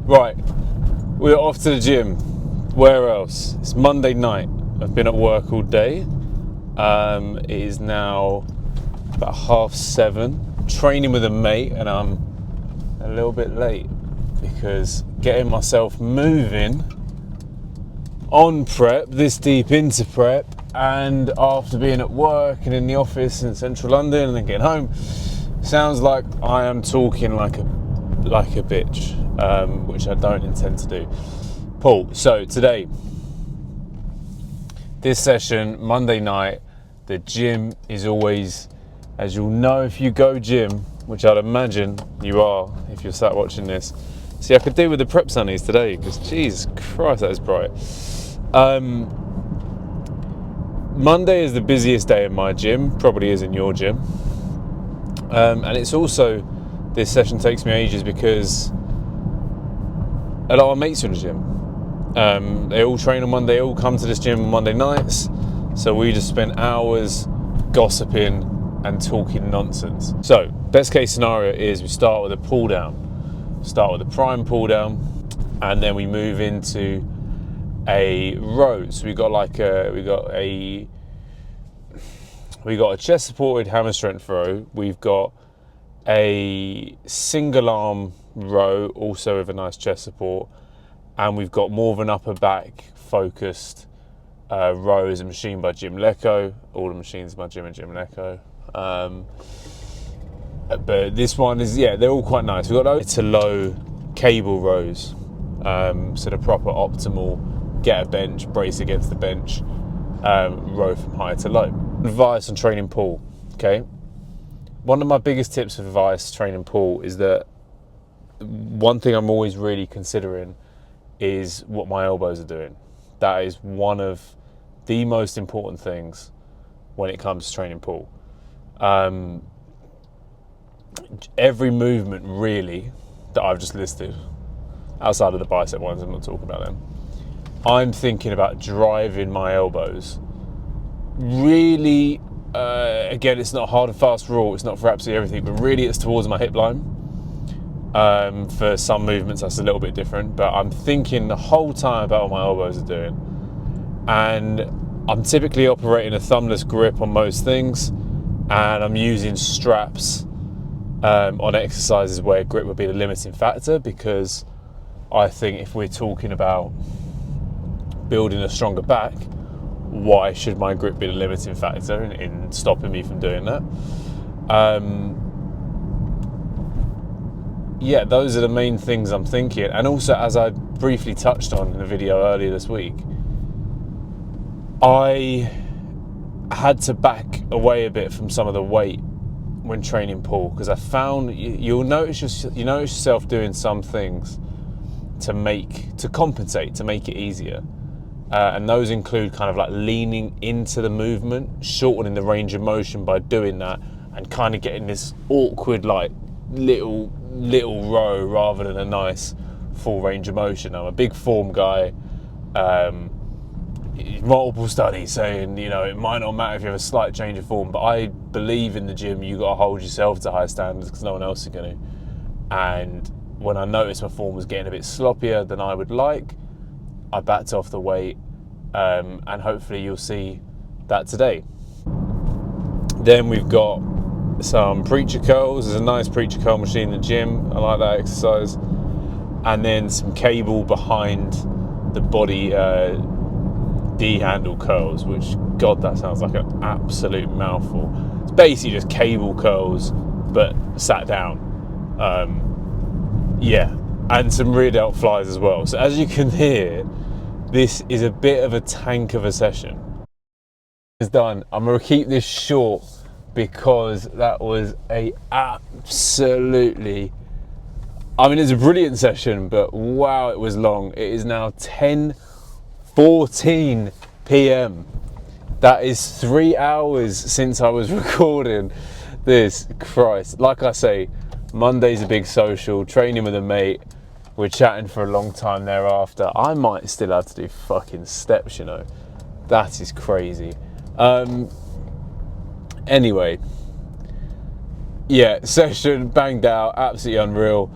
Right, we're off to the gym. Where else? It's Monday night. I've been at work all day. It is now about 7:30. Training with a mate, and I'm a little bit late because getting myself moving on prep, this deep into prep, and after being at work and in the office in central London and then getting home, sounds like I am talking like a bitch, which I don't intend to do. Paul, so today, this session, Monday night, the gym is always, as you'll know if you go gym, which I'd imagine you are if you're sat watching this. See, I could do with the prep sunnies today because Jesus Christ, that is bright. Monday is the busiest day in my gym, probably is in your gym. And it's also, this session takes me ages because a lot of mates are in the gym. They all train on Monday, they all come to this gym on Monday nights. So we just spend hours gossiping and talking nonsense. So, best case scenario is we start with a pull down. Start with a prime pull down, and then we move into a row. So we got a chest supported hammer strength row. We've got a single arm row, also with a nice chest support, and we've got more of an upper back focused row as a machine by Jim Lecco. All the machines by Jim and Jim Lecco. But this one is, they're all quite nice. We've got low to low cable rows, so the proper optimal get a bench, brace against the bench row from high to low. Advice on training pull, okay? One of my biggest tips of advice training pull is that one thing I'm always really considering is what my elbows are doing. That is one of the most important things when it comes to training pull. Every movement really that I've just listed, outside of the bicep ones, I'm not talking about them, I'm thinking about driving my elbows. Really, again, it's not a hard and fast rule, it's not for absolutely everything, but really it's towards my hip line. For some movements that's a little bit different, but I'm thinking the whole time about what my elbows are doing. And I'm typically operating a thumbless grip on most things, and I'm using straps on exercises where grip would be the limiting factor, because I think if we're talking about building a stronger back, why should my grip be the limiting factor in stopping me from doing that? Those are the main things I'm thinking. And also, as I briefly touched on in a video earlier this week, I had to back away a bit from some of the weight when training pull, because I found you notice yourself doing some things to compensate, to make it easier. And those include kind of like leaning into the movement, shortening the range of motion by doing that, and kind of getting this awkward like little row rather than a nice full range of motion. I'm a big form guy. Multiple studies saying, it might not matter if you have a slight change of form, but I believe in the gym you got to hold yourself to high standards because no one else is going to. And when I noticed my form was getting a bit sloppier than I would like, I backed off the weight, and hopefully you'll see that today. Then we've got some preacher curls. There's a nice preacher curl machine in the gym. I like that exercise. And then some cable behind the body D-handle curls, which, God, that sounds like an absolute mouthful. It's basically just cable curls, but sat down. And some rear delt flies as well. So as you can hear, this is a bit of a tank of a session. It's done. I'm going to keep this short because that was it's a brilliant session, but wow, it was long. It is now 10:14 p.m. That is 3 hours since I was recording this. Christ. Like I say, Monday's a big social, training with a mate. We're chatting for a long time thereafter. I might still have to do fucking steps, That is crazy. Anyway, session banged out, absolutely unreal.